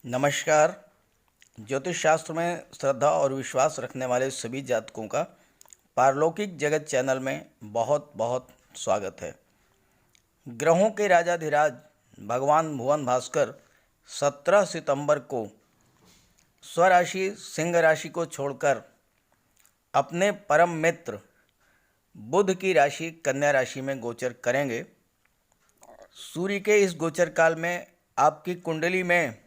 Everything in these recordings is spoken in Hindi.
नमस्कार। ज्योतिष शास्त्र में श्रद्धा और विश्वास रखने वाले सभी जातकों का पारलौकिक जगत चैनल में बहुत बहुत स्वागत है। ग्रहों के राजाधिराज भगवान भुवन भास्कर 17 सितंबर को स्वराशि सिंह राशि को छोड़कर अपने परम मित्र बुध की राशि कन्या राशि में गोचर करेंगे। सूर्य के इस गोचर काल में आपकी कुंडली में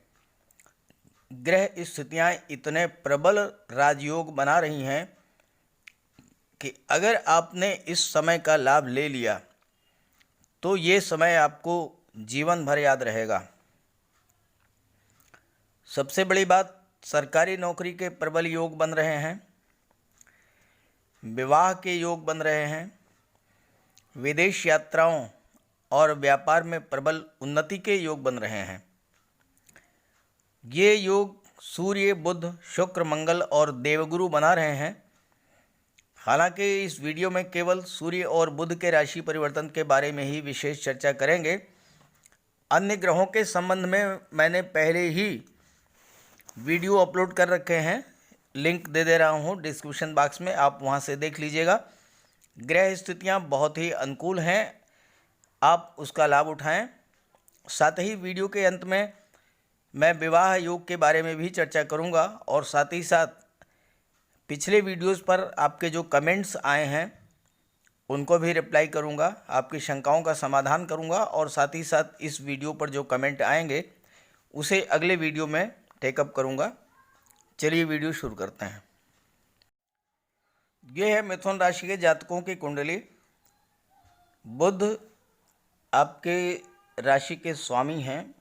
ग्रह स्थितियां इतने प्रबल राजयोग बना रही हैं कि अगर आपने इस समय का लाभ ले लिया तो ये समय आपको जीवन भर याद रहेगा। सबसे बड़ी बात, सरकारी नौकरी के प्रबल योग बन रहे हैं, विवाह के योग बन रहे हैं, विदेश यात्राओं और व्यापार में प्रबल उन्नति के योग बन रहे हैं। ये योग सूर्य, बुध, शुक्र, मंगल और देवगुरु बना रहे हैं। हालांकि इस वीडियो में केवल सूर्य और बुध के राशि परिवर्तन के बारे में ही विशेष चर्चा करेंगे। अन्य ग्रहों के संबंध में मैंने पहले ही वीडियो अपलोड कर रखे हैं, लिंक दे दे रहा हूँ डिस्क्रिप्शन बॉक्स में, आप वहाँ से देख लीजिएगा। ग्रह स्थितियाँ बहुत ही अनुकूल हैं, आप उसका लाभ उठाएं। साथ ही वीडियो के अंत में मैं विवाह योग के बारे में भी चर्चा करूंगा और साथ ही साथ पिछले वीडियोस पर आपके जो कमेंट्स आए हैं उनको भी रिप्लाई करूंगा, आपकी शंकाओं का समाधान करूंगा और साथ ही साथ इस वीडियो पर जो कमेंट आएंगे उसे अगले वीडियो में टेकअप करूंगा। चलिए वीडियो शुरू करते हैं। ये है मिथुन राशि के जातकों की कुंडली। बुध आपके राशि के स्वामी हैं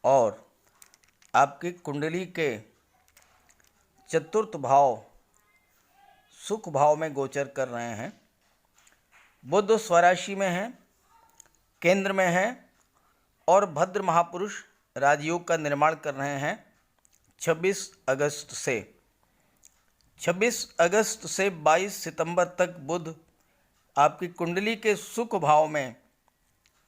और आपकी कुंडली के चतुर्थ भाव सुख भाव में गोचर कर रहे हैं। बुध स्वराशि में हैं, केंद्र में हैं और भद्र महापुरुष राजयोग का निर्माण कर रहे हैं 26 अगस्त से। 26 अगस्त से 22 सितंबर तक बुध आपकी कुंडली के सुख भाव में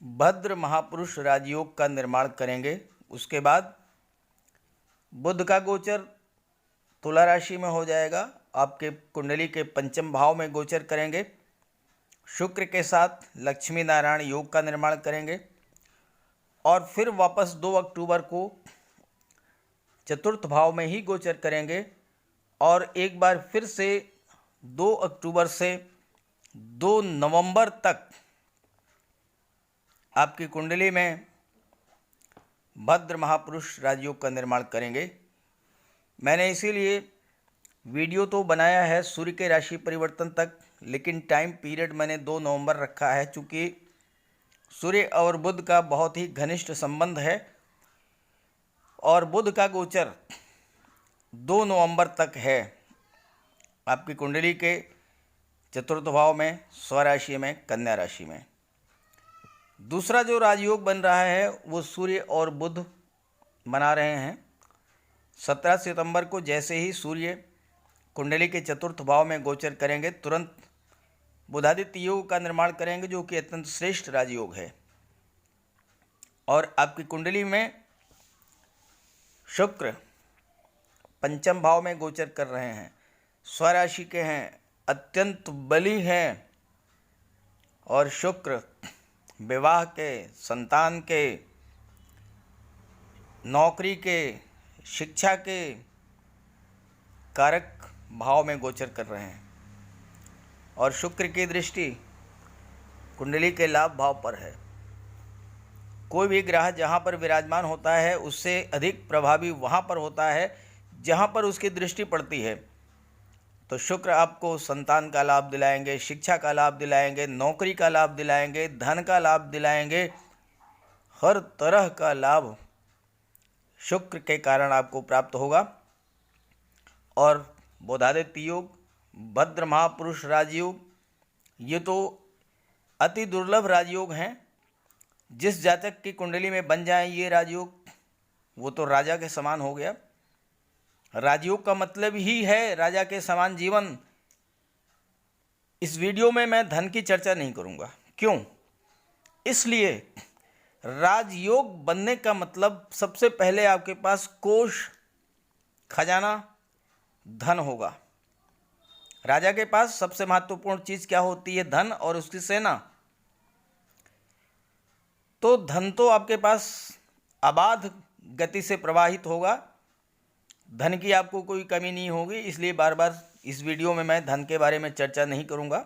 भद्र महापुरुष राजयोग का निर्माण करेंगे। उसके बाद बुध का गोचर तुला राशि में हो जाएगा, आपके कुंडली के पंचम भाव में गोचर करेंगे। शुक्र के साथ लक्ष्मी नारायण योग का निर्माण करेंगे और फिर वापस 2 अक्टूबर को चतुर्थ भाव में ही गोचर करेंगे और एक बार फिर से 2 अक्टूबर से 2 नवंबर तक आपकी कुंडली में भद्र महापुरुष राजयोग का निर्माण करेंगे। मैंने इसीलिए वीडियो तो बनाया है सूर्य के राशि परिवर्तन तक, लेकिन टाइम पीरियड मैंने 2 नवंबर रखा है, चूँकि सूर्य और बुध का बहुत ही घनिष्ठ संबंध है और बुध का गोचर 2 नवंबर तक है आपकी कुंडली के चतुर्थ भाव में स्वराशि में कन्या राशि में। दूसरा जो राजयोग बन रहा है वो सूर्य और बुध बना रहे हैं। 17 सितंबर को जैसे ही सूर्य कुंडली के चतुर्थ भाव में गोचर करेंगे तुरंत बुधादित्य योग का निर्माण करेंगे, जो कि अत्यंत श्रेष्ठ राजयोग है। और आपकी कुंडली में शुक्र पंचम भाव में गोचर कर रहे हैं, स्वराशि के हैं, अत्यंत बली हैं और शुक्र विवाह के, संतान के, नौकरी के, शिक्षा के कारक भाव में गोचर कर रहे हैं और शुक्र की दृष्टि कुंडली के लाभ भाव पर है। कोई भी ग्रह जहाँ पर विराजमान होता है उससे अधिक प्रभावी वहाँ पर होता है जहाँ पर उसकी दृष्टि पड़ती है। तो शुक्र आपको संतान का लाभ दिलाएंगे, शिक्षा का लाभ दिलाएंगे, नौकरी का लाभ दिलाएंगे, धन का लाभ दिलाएंगे, हर तरह का लाभ शुक्र के कारण आपको प्राप्त होगा। और बुधादित्य योग, भद्र महापुरुष राजयोग, ये तो अति दुर्लभ राजयोग हैं। जिस जातक की कुंडली में बन जाए ये राजयोग, वो तो राजा के समान हो गया। राजयोग का मतलब ही है राजा के समान जीवन। इस वीडियो में मैं धन की चर्चा नहीं करूंगा। क्यों? इसलिए राजयोग बनने का मतलब सबसे पहले आपके पास कोष, खजाना, धन होगा। राजा के पास सबसे महत्वपूर्ण चीज क्या होती है? धन और उसकी सेना। तो धन तो आपके पास अबाध गति से प्रवाहित होगा, धन की आपको कोई कमी नहीं होगी, इसलिए बार बार इस वीडियो में मैं धन के बारे में चर्चा नहीं करूंगा।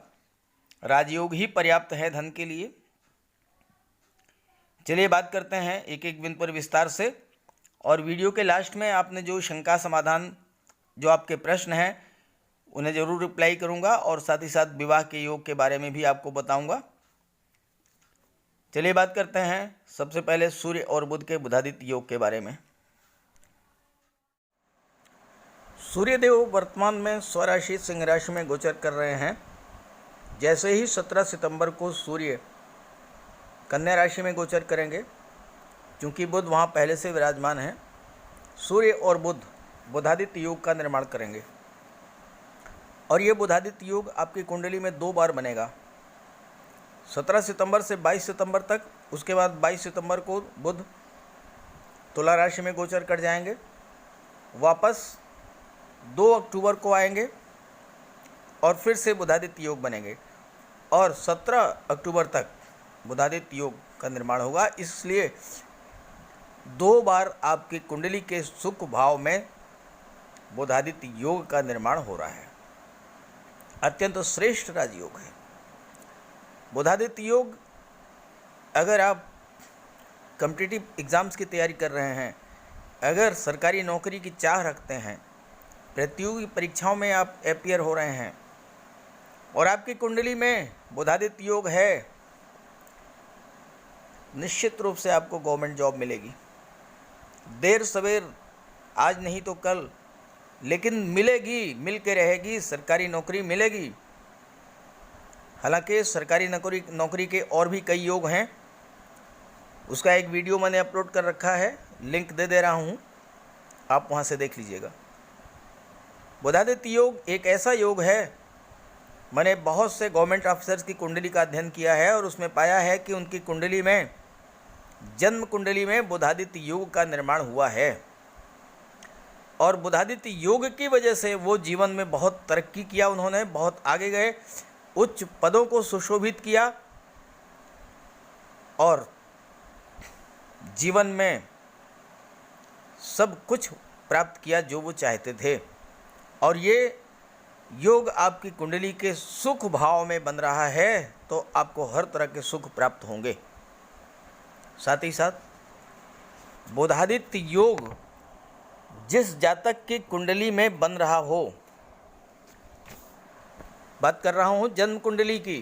राजयोग ही पर्याप्त है धन के लिए। चलिए बात करते हैं एक एक बिंदु पर विस्तार से, और वीडियो के लास्ट में आपने जो शंका समाधान, जो आपके प्रश्न हैं, उन्हें जरूर रिप्लाई करूंगा, और साथ ही साथ विवाह के योग के बारे में भी आपको बताऊंगा। चलिए बात करते हैं सबसे पहले सूर्य और बुध के बुधादित्य योग के बारे में। सूर्यदेव वर्तमान में स्वराशि सिंह राशि में गोचर कर रहे हैं। जैसे ही 17 सितंबर को सूर्य कन्या राशि में गोचर करेंगे, क्योंकि बुध वहाँ पहले से विराजमान है, सूर्य और बुध बुधादित्य योग का निर्माण करेंगे। और ये बुधादित्य योग आपकी कुंडली में 2 बार बनेगा, 17 सितंबर से 22 सितंबर तक। उसके बाद 22 सितंबर को बुध तुला राशि में गोचर कर जाएंगे, वापस 2 अक्टूबर को आएंगे और फिर से बुधादित्य योग बनेंगे, और 17 अक्टूबर तक बुधादित्य योग का निर्माण होगा। इसलिए 2 बार आपकी कुंडली के सुख भाव में बुधादित्य योग का निर्माण हो रहा है। अत्यंत श्रेष्ठ राजयोग है बुधादित्य योग। अगर आप कॉम्पिटिटिव एग्ज़ाम्स की तैयारी कर रहे हैं, अगर सरकारी नौकरी की चाह रखते हैं, प्रतियोगी परीक्षाओं में आप अपियर हो रहे हैं और आपकी कुंडली में बुधादित्य योग है, निश्चित रूप से आपको गवर्नमेंट जॉब मिलेगी। देर सवेर, आज नहीं तो कल, लेकिन मिलेगी, मिल के रहेगी, सरकारी नौकरी मिलेगी। हालांकि सरकारी नौकरी के और भी कई योग हैं, उसका एक वीडियो मैंने अपलोड कर रखा है, लिंक दे दे रहा हूँ, आप वहाँ से देख लीजिएगा। बुधादित्य योग एक ऐसा योग है, मैंने बहुत से गवर्नमेंट ऑफिसर्स की कुंडली का अध्ययन किया है और उसमें पाया है कि उनकी कुंडली में, जन्म कुंडली में बुधादित्य योग का निर्माण हुआ है, और बुधादित्य योग की वजह से वो जीवन में बहुत तरक्की किया, उन्होंने बहुत आगे गए, उच्च पदों को सुशोभित किया और जीवन में सब कुछ प्राप्त किया जो वो चाहते थे। और ये योग आपकी कुंडली के सुख भाव में बन रहा है, तो आपको हर तरह के सुख प्राप्त होंगे। साथ ही साथ बुधादित्य योग जिस जातक की कुंडली में बन रहा हो, बात कर रहा हूँ जन्म कुंडली की,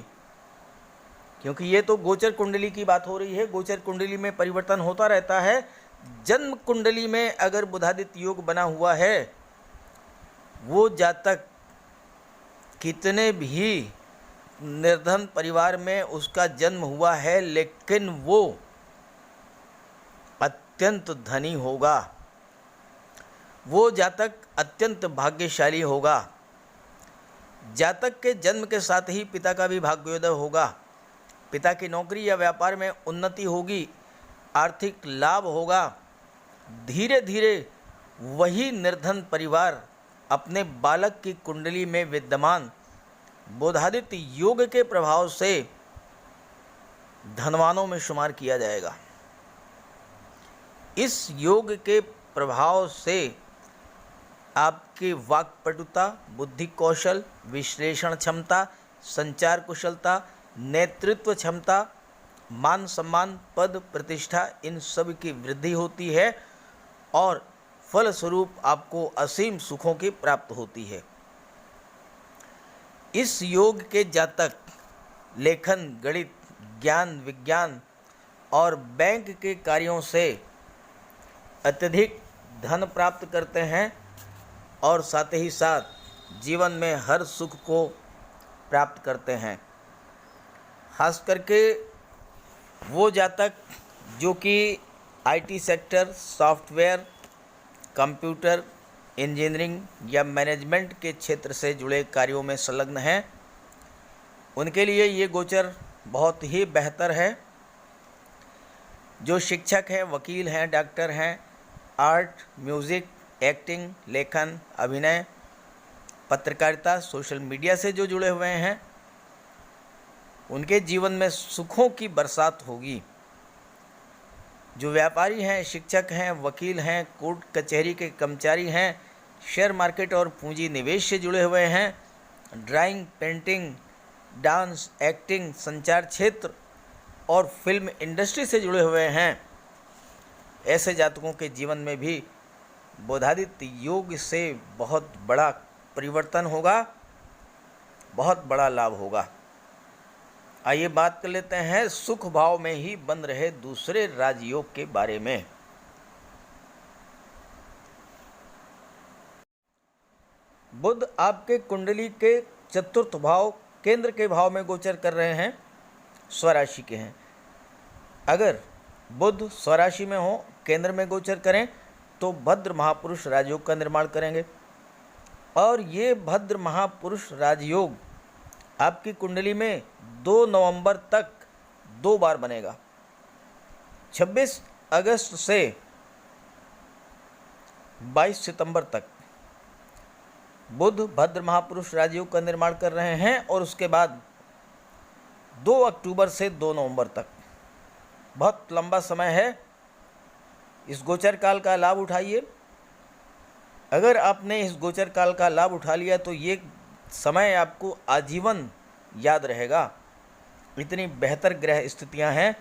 क्योंकि ये तो गोचर कुंडली की बात हो रही है, गोचर कुंडली में परिवर्तन होता रहता है। जन्म कुंडली में अगर बुधादित्य योग बना हुआ है, वो जातक कितने भी निर्धन परिवार में उसका जन्म हुआ है, लेकिन वो अत्यंत धनी होगा, वो जातक अत्यंत भाग्यशाली होगा। जातक के जन्म के साथ ही पिता का भी भाग्योदय होगा, पिता की नौकरी या व्यापार में उन्नति होगी, आर्थिक लाभ होगा। धीरे धीरे वही निर्धन परिवार अपने बालक की कुंडली में विद्यमान बुधादित्य योग के प्रभाव से धनवानों में शुमार किया जाएगा। इस योग के प्रभाव से आपकी वाक्पटुता, बुद्धि कौशल, विश्लेषण क्षमता, संचार कुशलता, नेतृत्व क्षमता, मान सम्मान, पद प्रतिष्ठा, इन सब की वृद्धि होती है और फलस्वरूप आपको असीम सुखों की प्राप्त होती है। इस योग के जातक लेखन, गणित, ज्ञान, विज्ञान और बैंक के कार्यों से अत्यधिक धन प्राप्त करते हैं और साथ ही साथ जीवन में हर सुख को प्राप्त करते हैं। खास करके वो जातक जो कि IT sector, software, computer, engineering या मैनेजमेंट के क्षेत्र से जुड़े कार्यों में संलग्न हैं, उनके लिए ये गोचर बहुत ही बेहतर है। जो शिक्षक हैं, वकील हैं, डॉक्टर हैं, आर्ट, म्यूज़िक, एक्टिंग, लेखन, अभिनय, पत्रकारिता, सोशल मीडिया से जो जुड़े हुए हैं, उनके जीवन में सुखों की बरसात होगी। जो व्यापारी हैं, शिक्षक हैं, वकील हैं, कोर्ट कचहरी के कर्मचारी हैं, शेयर मार्केट और पूंजी निवेश से जुड़े हुए हैं, ड्राइंग, पेंटिंग, डांस, एक्टिंग, संचार क्षेत्र और फिल्म इंडस्ट्री से जुड़े हुए हैं, ऐसे जातकों के जीवन में भी बुधादित्य योग से बहुत बड़ा परिवर्तन होगा, बहुत बड़ा लाभ होगा। आइए बात कर लेते हैं सुख भाव में ही बन रहे दूसरे राजयोग के बारे में। बुध आपके कुंडली के चतुर्थ भाव केंद्र के भाव में गोचर कर रहे हैं, स्वराशि के हैं। अगर बुध स्वराशि में हो, केंद्र में गोचर करें तो भद्र महापुरुष राजयोग का निर्माण करेंगे। और ये भद्र महापुरुष राजयोग आपकी कुंडली में 2 नवंबर तक 2 बार बनेगा। 26 अगस्त से 22 सितंबर तक बुध भद्र महापुरुष राजयोग का निर्माण कर रहे हैं और उसके बाद 2 अक्टूबर से 2 नवंबर तक बहुत लंबा समय है। इस गोचर काल का लाभ उठाइए। अगर आपने इस गोचर काल का लाभ उठा लिया तो ये समय आपको आजीवन याद रहेगा। इतनी बेहतर ग्रह स्थितियां हैं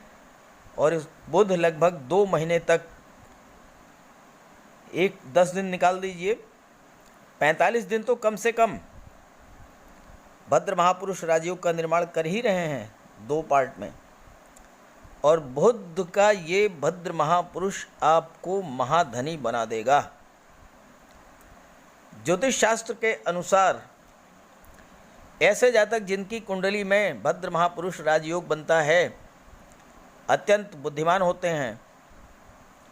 और इस बुध लगभग 2 महीने तक 10 दिन निकाल दीजिए, 45 दिन तो कम से कम भद्र महापुरुष राजयोग का निर्माण कर ही रहे हैं 2 पार्ट में। और बुध का ये भद्र महापुरुष आपको महाधनी बना देगा। ज्योतिष शास्त्र के अनुसार ऐसे जातक जिनकी कुंडली में भद्र महापुरुष राजयोग बनता है अत्यंत बुद्धिमान होते हैं,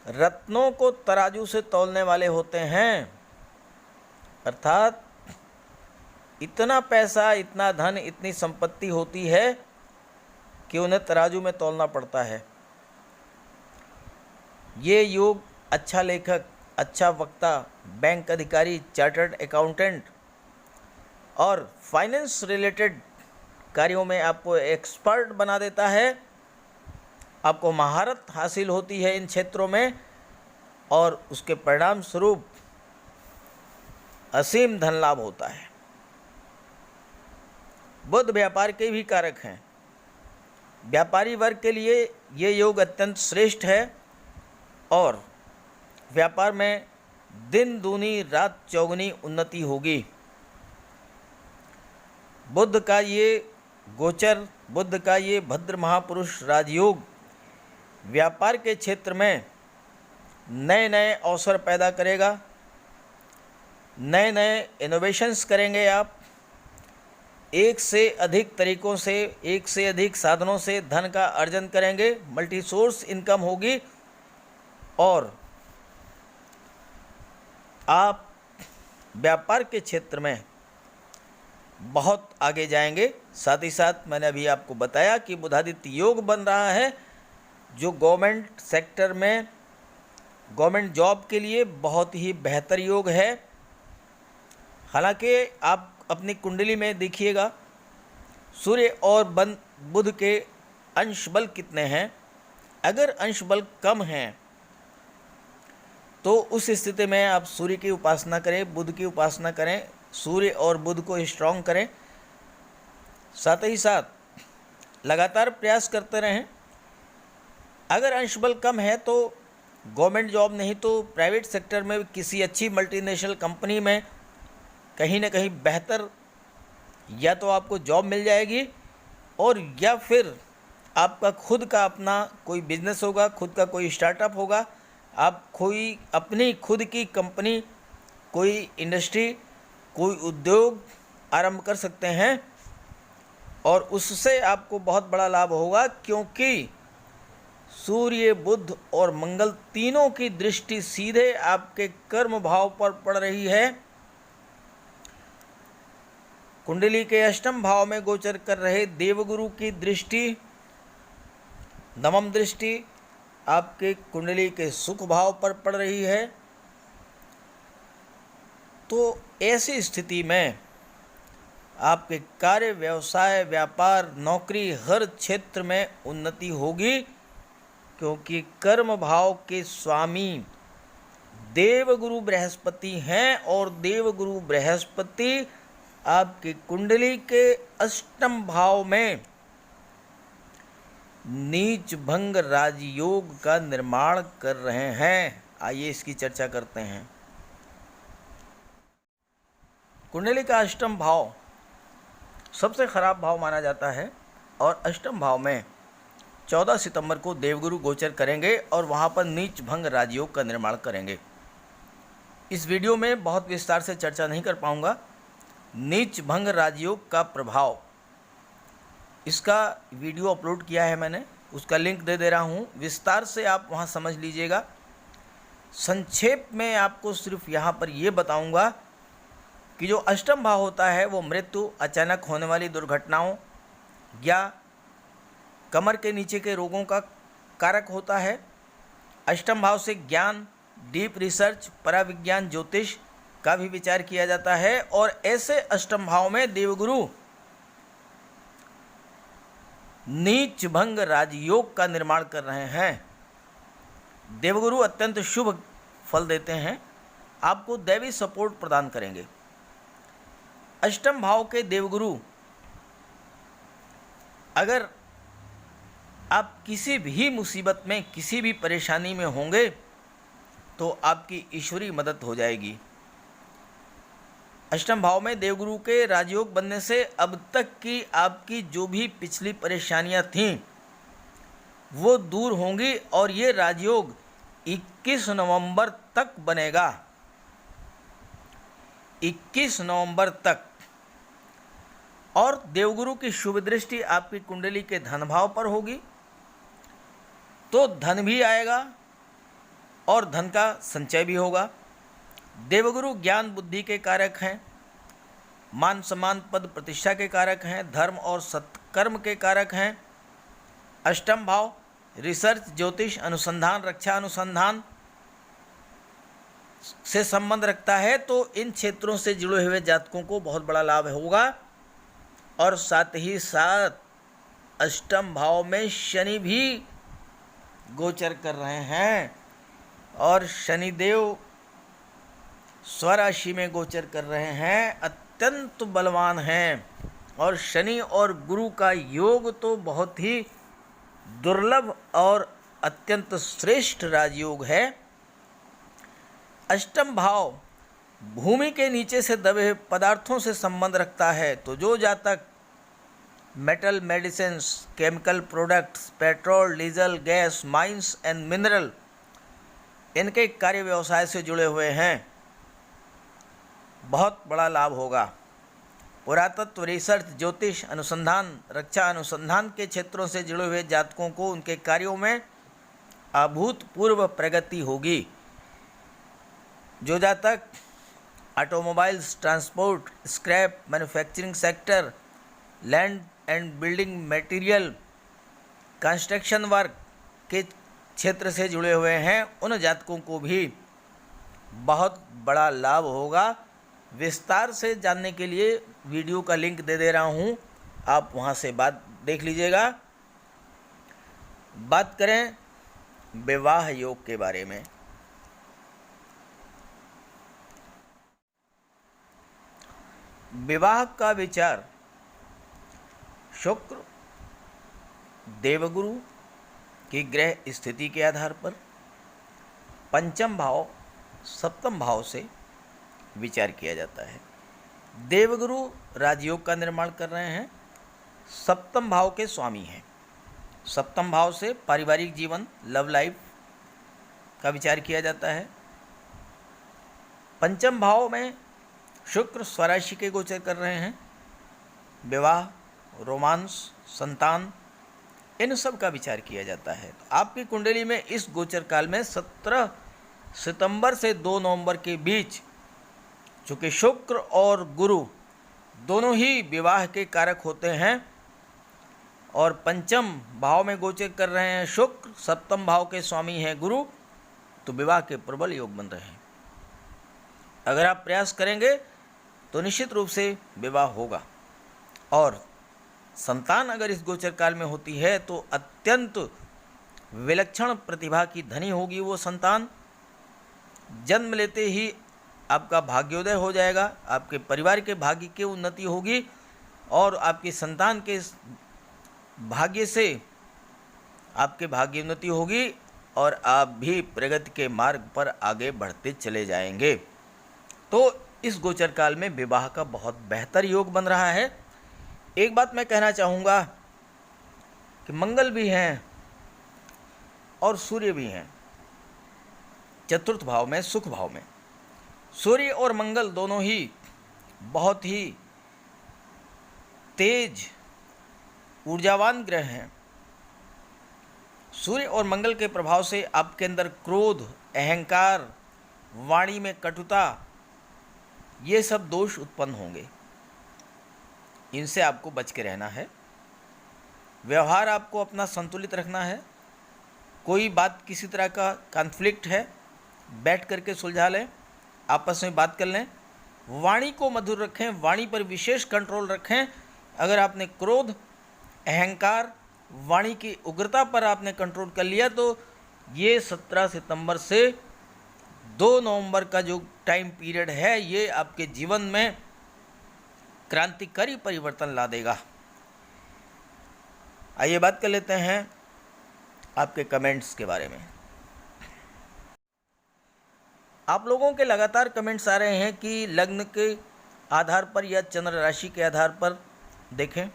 रत्नों को तराजू से तौलने वाले होते हैं। अर्थात इतना पैसा, इतना धन, इतनी संपत्ति होती है कि उन्हें तराजू में तौलना पड़ता है। ये योग अच्छा लेखक, अच्छा वक्ता, बैंक अधिकारी, चार्टर्ड अकाउंटेंट और फाइनेंस रिलेटेड कार्यों में आपको एक्सपर्ट बना देता है। आपको महारत हासिल होती है इन क्षेत्रों में और उसके परिणाम स्वरूप असीम धन लाभ होता है। बुध व्यापार के भी कारक हैं। व्यापारी वर्ग के लिए ये योग अत्यंत श्रेष्ठ है और व्यापार में दिन दूनी रात चौगुनी उन्नति होगी। बुध का ये गोचर, बुध का ये भद्र महापुरुष राजयोग व्यापार के क्षेत्र में नए नए अवसर पैदा करेगा। नए नए इनोवेशंस करेंगे आप। एक से अधिक तरीकों से, एक से अधिक साधनों से धन का अर्जन करेंगे। मल्टी सोर्स इनकम होगी और आप व्यापार के क्षेत्र में बहुत आगे जाएंगे। साथ ही साथ मैंने अभी आपको बताया कि बुधादित्य योग बन रहा है जो गवर्नमेंट सेक्टर में गवर्नमेंट जॉब के लिए बहुत ही बेहतर योग है। हालांकि आप अपनी कुंडली में देखिएगा सूर्य और बुध के अंश बल कितने हैं। अगर अंश बल कम हैं तो उस स्थिति में आप सूर्य की उपासना करें, बुध की उपासना करें, सूर्य और बुध को स्ट्रॉन्ग करें। साथ ही साथ लगातार प्रयास करते रहें। अगर अंश बल कम है तो गवर्नमेंट जॉब नहीं तो प्राइवेट सेक्टर में किसी अच्छी मल्टीनेशनल कंपनी में कहीं ना कहीं बेहतर या तो आपको जॉब मिल जाएगी और या फिर आपका खुद का अपना कोई बिजनेस होगा, खुद का कोई स्टार्टअप होगा। आप कोई अपनी खुद की कंपनी, कोई इंडस्ट्री, कोई उद्योग आरंभ कर सकते हैं और उससे आपको बहुत बड़ा लाभ होगा क्योंकि सूर्य, बुध और मंगल तीनों की दृष्टि सीधे आपके कर्म भाव पर पड़ रही है। कुंडली के अष्टम भाव में गोचर कर रहे देवगुरु की दृष्टि, नवम दृष्टि आपके कुंडली के सुख भाव पर पड़ रही है, तो ऐसी स्थिति में आपके कार्य, व्यवसाय, व्यापार, नौकरी, हर क्षेत्र में उन्नति होगी, क्योंकि कर्म भाव के स्वामी देवगुरु बृहस्पति हैं और देवगुरु बृहस्पति आपकी कुंडली के अष्टम भाव में नीच भंग राजयोग का निर्माण कर रहे हैं। आइए इसकी चर्चा करते हैं। कुंडली का अष्टम भाव सबसे खराब भाव माना जाता है और अष्टम भाव में 14 सितंबर को देवगुरु गोचर करेंगे और वहां पर नीच भंग राजयोग का निर्माण करेंगे। इस वीडियो में बहुत विस्तार से चर्चा नहीं कर पाऊंगा। नीच भंग राजयोग का प्रभाव, इसका वीडियो अपलोड किया है मैंने, उसका लिंक दे दे रहा हूँ, विस्तार से आप वहाँ समझ लीजिएगा। संक्षेप में आपको सिर्फ यहाँ पर ये बताऊँगा कि जो अष्टम भाव होता है वो मृत्यु, अचानक होने वाली दुर्घटनाओं या कमर के नीचे के रोगों का कारक होता है। अष्टम भाव से ज्ञान, डीप रिसर्च, पराविज्ञान, ज्योतिष का भी विचार किया जाता है और ऐसे अष्टम भाव में देवगुरु नीच भंग राजयोग का निर्माण कर रहे हैं। देवगुरु अत्यंत शुभ फल देते हैं, आपको दैवी सपोर्ट प्रदान करेंगे। अष्टम भाव के देवगुरु, अगर आप किसी भी मुसीबत में, किसी भी परेशानी में होंगे तो आपकी ईश्वरीय मदद हो जाएगी। अष्टम भाव में देवगुरु के राजयोग बनने से अब तक की आपकी जो भी पिछली परेशानियां थीं वो दूर होंगी और ये राजयोग 21 नवंबर तक बनेगा। 21 नवंबर तक। और देवगुरु की शुभ दृष्टि आपकी कुंडली के धन भाव पर होगी तो धन भी आएगा और धन का संचय भी होगा। देवगुरु ज्ञान बुद्धि के कारक हैं, मान सम्मान पद प्रतिष्ठा के कारक हैं, धर्म और सत्कर्म के कारक हैं। अष्टम भाव रिसर्च, ज्योतिष, अनुसंधान, रक्षा अनुसंधान से संबंध रखता है, तो इन क्षेत्रों से जुड़े हुए जातकों को बहुत बड़ा लाभ होगा। और साथ ही साथ अष्टम भाव में शनि भी गोचर कर रहे हैं और शनिदेव स्वराशि में गोचर कर रहे हैं, अत्यंत बलवान हैं। और शनि और गुरु का योग तो बहुत ही दुर्लभ और अत्यंत श्रेष्ठ राजयोग है। अष्टम भाव भूमि के नीचे से दबे पदार्थों से संबंध रखता है, तो जो जातक metal, medicines, chemical products, petrol, diesel, gas, mines and mineral, इनके कार्य व्यवसाय से जुड़े हुए हैं, बहुत बड़ा लाभ होगा। पुरातत्व, रिसर्च, ज्योतिष, अनुसंधान, रक्षा अनुसंधान के क्षेत्रों से जुड़े हुए जातकों को उनके कार्यों में अभूतपूर्व प्रगति होगी। जो जातक automobiles, transport, scrap, manufacturing sector, land and building material, construction work के क्षेत्र से जुड़े हुए हैं, उन जातकों को भी बहुत बड़ा लाभ होगा। विस्तार से जानने के लिए वीडियो का लिंक दे दे रहा हूँ, आप वहाँ से बात देख लीजिएगा। बात करें विवाह योग के बारे में। विवाह का विचार शुक्र देवगुरु की ग्रह स्थिति के आधार पर पंचम भाव, सप्तम भाव से विचार किया जाता है। देवगुरु राजयोग का निर्माण कर रहे हैं, सप्तम भाव के स्वामी हैं। सप्तम भाव से पारिवारिक जीवन, लव लाइफ का विचार किया जाता है। पंचम भाव में शुक्र स्वराशि के गोचर कर रहे हैं, विवाह, रोमांस, संतान, इन सब का विचार किया जाता है। तो आपकी कुंडली में इस गोचर काल में 17 सितंबर से 2 नवंबर के बीच, चूँकि शुक्र और गुरु दोनों ही विवाह के कारक होते हैं और पंचम भाव में गोचर कर रहे हैं शुक्र, सप्तम भाव के स्वामी हैं गुरु, तो विवाह के प्रबल योग बन रहे हैं। अगर आप प्रयास करेंगे तो निश्चित रूप से विवाह होगा। और संतान अगर इस गोचर काल में होती है तो अत्यंत विलक्षण प्रतिभा की धनी होगी वो संतान। जन्म लेते ही आपका भाग्योदय हो जाएगा, आपके परिवार के भाग्य की उन्नति होगी और आपकी संतान के भाग्य से आपके भाग्य उन्नति होगी और आप भी प्रगति के मार्ग पर आगे बढ़ते चले जाएंगे। तो इस गोचर काल में विवाह का बहुत बेहतर योग बन रहा है। एक बात मैं कहना चाहूँगा कि मंगल भी हैं और सूर्य भी हैं चतुर्थ भाव में, सुख भाव में। सूर्य और मंगल दोनों ही बहुत ही तेज ऊर्जावान ग्रह हैं। सूर्य और मंगल के प्रभाव से आपके अंदर क्रोध, अहंकार, वाणी में कटुता, ये सब दोष उत्पन्न होंगे। इनसे आपको बच के रहना है। व्यवहार आपको अपना संतुलित रखना है। कोई बात किसी तरह का कॉन्फ्लिक्ट है, बैठ करके सुलझा लें, आपस में बात कर लें। वाणी को मधुर रखें, वाणी पर विशेष कंट्रोल रखें। अगर आपने क्रोध, अहंकार, वाणी की उग्रता पर आपने कंट्रोल कर लिया तो ये 17 सितंबर से 2 नवंबर का जो टाइम पीरियड है ये आपके जीवन में क्रांतिकारी परिवर्तन ला देगा। आइए बात कर लेते हैं आपके कमेंट्स के बारे में। आप लोगों के लगातार कमेंट्स आ रहे हैं कि लग्न के आधार पर या चंद्र राशि के आधार पर देखें।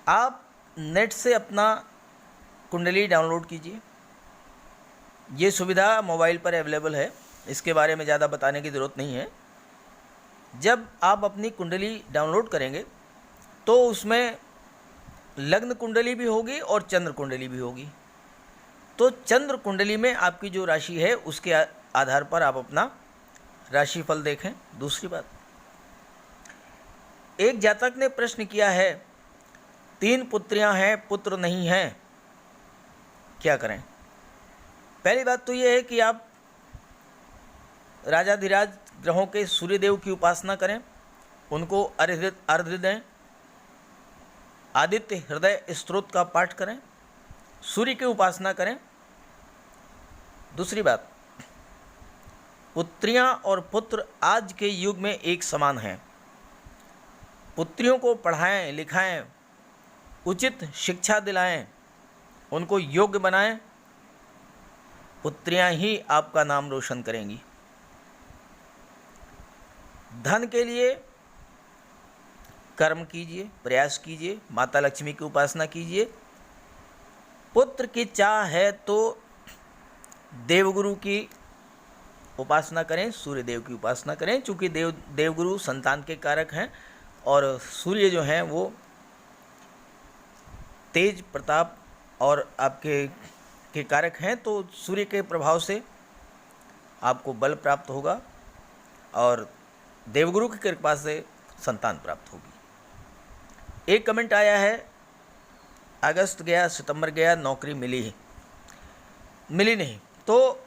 आप नेट से अपना कुंडली डाउनलोड कीजिए। ये सुविधा मोबाइल पर अवेलेबल है, इसके बारे में ज़्यादा बताने की ज़रूरत नहीं है। जब आप अपनी कुंडली डाउनलोड करेंगे तो उसमें लग्न कुंडली भी होगी और चंद्र कुंडली भी होगी। तो चंद्र कुंडली में आपकी जो राशि है उसके आधार पर आप अपना राशिफल देखें। दूसरी बात, एक जातक ने प्रश्न किया है 3 पुत्रियां हैं, पुत्र नहीं हैं, क्या करें? पहली बात तो ये है कि आप राजाधिराज ग्रहों के सूर्यदेव की उपासना करें, उनको अर्घ्य दें, आदित्य हृदय स्तोत्र का पाठ करें, सूर्य की उपासना करें। दूसरी बात, पुत्रियां और पुत्र आज के युग में एक समान हैं। पुत्रियों को पढ़ाएं, लिखाएं, उचित शिक्षा दिलाएं, उनको योग्य बनाएं। पुत्रियां ही आपका नाम रोशन करेंगी। धन के लिए कर्म कीजिए, प्रयास कीजिए, माता लक्ष्मी की उपासना कीजिए। पुत्र की चाह है तो देवगुरु की उपासना करें, सूर्य देव की उपासना करें, क्योंकि देवगुरु संतान के कारक हैं और सूर्य जो हैं वो तेज प्रताप और आपके कारक हैं। तो सूर्य के प्रभाव से आपको बल प्राप्त होगा और देवगुरु की कृपा से संतान प्राप्त होगी। एक कमेंट आया है, अगस्त गया, सितंबर गया, नौकरी मिली नहीं। तो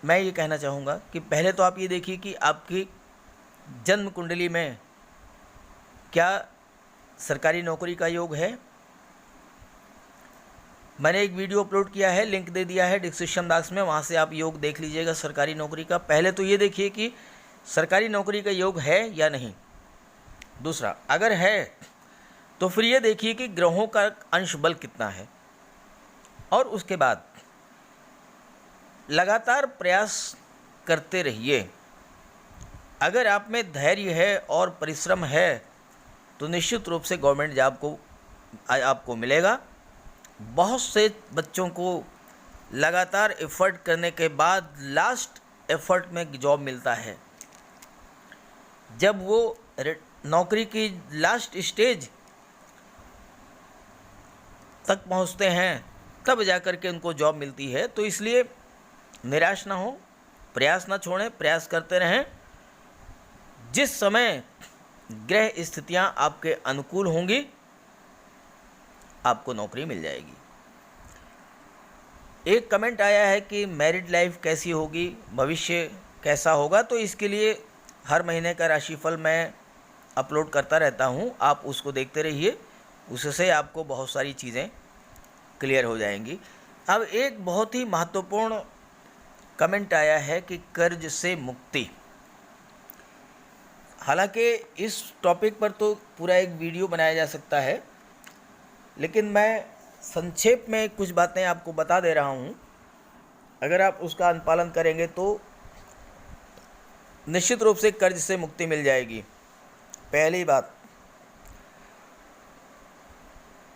मैं ये कहना चाहूँगा कि पहले तो आप ये देखिए कि आपकी जन्म कुंडली में क्या सरकारी नौकरी का योग है। मैंने एक वीडियो अपलोड किया है, लिंक दे दिया है डिस्क्रिप्शन बॉक्स में, वहाँ से आप योग देख लीजिएगा सरकारी नौकरी का। पहले तो ये देखिए कि सरकारी नौकरी का योग है या नहीं। दूसरा, अगर है तो फिर ये देखिए कि ग्रहों का अंश बल कितना है। और उसके बाद लगातार प्रयास करते रहिए। अगर आप में धैर्य है और परिश्रम है तो निश्चित रूप से गवर्नमेंट जॉब आपको मिलेगा। बहुत से बच्चों को लगातार एफर्ट करने के बाद लास्ट एफर्ट में जॉब मिलता है। जब वो नौकरी की लास्ट स्टेज तक पहुंचते हैं तब जाकर के उनको जॉब मिलती है। तो इसलिए निराश ना हो, प्रयास ना छोड़ें, प्रयास करते रहें। जिस समय ग्रह स्थितियां आपके अनुकूल होंगी आपको नौकरी मिल जाएगी। एक कमेंट आया है कि मैरिड लाइफ कैसी होगी, भविष्य कैसा होगा, तो इसके लिए हर महीने का राशिफल मैं अपलोड करता रहता हूँ, आप उसको देखते रहिए, उससे आपको बहुत सारी चीज़ें क्लियर हो जाएंगी। अब एक बहुत ही महत्वपूर्ण कमेंट आया है कि कर्ज से मुक्ति। हालांकि इस टॉपिक पर तो पूरा एक वीडियो बनाया जा सकता है, लेकिन मैं संक्षेप में कुछ बातें आपको बता दे रहा हूँ। अगर आप उसका अनुपालन करेंगे तो निश्चित रूप से कर्ज से मुक्ति मिल जाएगी। पहली बात,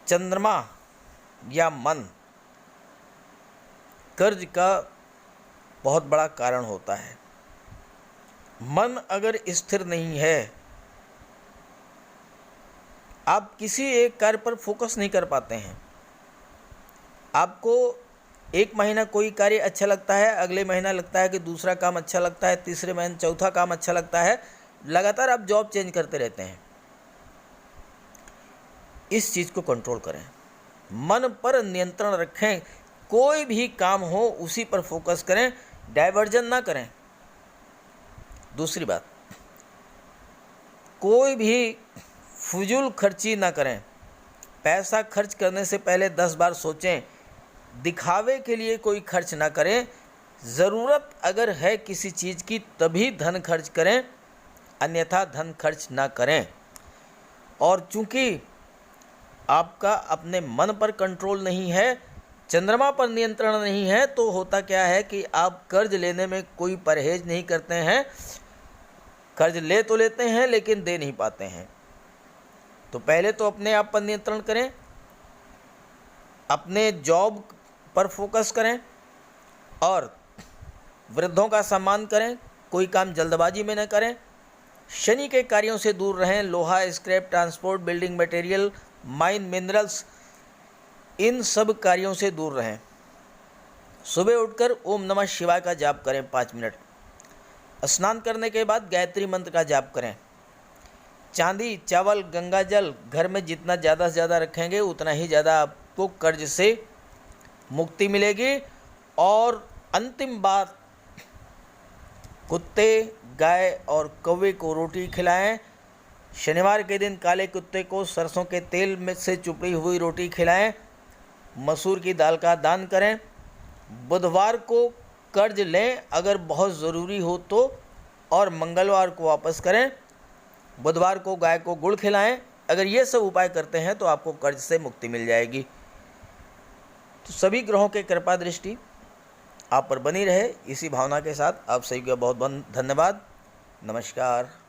चंद्रमा या मन कर्ज का बहुत बड़ा कारण होता है। मन अगर स्थिर नहीं है, आप किसी एक कार्य पर फोकस नहीं कर पाते हैं। आपको एक महीना कोई कार्य अच्छा लगता है, अगले महीना लगता है कि दूसरा काम अच्छा लगता है, तीसरे महीने चौथा काम अच्छा लगता है, लगातार आप जॉब चेंज करते रहते हैं। इस चीज़ को कंट्रोल करें, मन पर नियंत्रण रखें, कोई भी काम हो उसी पर फोकस करें, डाइवर्जन ना करें। दूसरी बात, कोई भी फजूल खर्ची ना करें। पैसा खर्च करने से पहले 10 बार सोचें। दिखावे के लिए कोई खर्च ना करें। ज़रूरत अगर है किसी चीज़ की तभी धन खर्च करें, अन्यथा धन खर्च ना करें। और चूंकि आपका अपने मन पर कंट्रोल नहीं है, चंद्रमा पर नियंत्रण नहीं है, तो होता क्या है कि आप कर्ज लेने में कोई परहेज नहीं करते हैं। कर्ज ले तो लेते हैं लेकिन दे नहीं पाते हैं। तो पहले तो अपने आप पर नियंत्रण करें, अपने जॉब पर फोकस करें और वृद्धों का सम्मान करें। कोई काम जल्दबाजी में न करें। शनि के कार्यों से दूर रहें। लोहा, scrap, transport, building material, mine, minerals, इन सब कार्यों से दूर रहें। सुबह उठकर ओम नमः शिवाय का जाप करें 5 मिनट। स्नान करने के बाद गायत्री मंत्र का जाप करें। चांदी, चावल, गंगा जल घर में जितना ज़्यादा से ज़्यादा रखेंगे उतना ही ज़्यादा आपको कर्ज से मुक्ति मिलेगी। और अंतिम बात, कुत्ते, गाय और कौवे को रोटी खिलाएं। शनिवार के दिन काले कुत्ते को सरसों के तेल में से चुपड़ी हुई रोटी खिलाएं। मसूर की दाल का दान करें। बुधवार को कर्ज लें अगर बहुत ज़रूरी हो तो, और मंगलवार को वापस करें। बुधवार को गाय को गुड़ खिलाएं। अगर ये सब उपाय करते हैं तो आपको कर्ज से मुक्ति मिल जाएगी। तो सभी ग्रहों के कृपा दृष्टि आप पर बनी रहे, इसी भावना के साथ आप सभी का बहुत बहुत धन्यवाद। नमस्कार।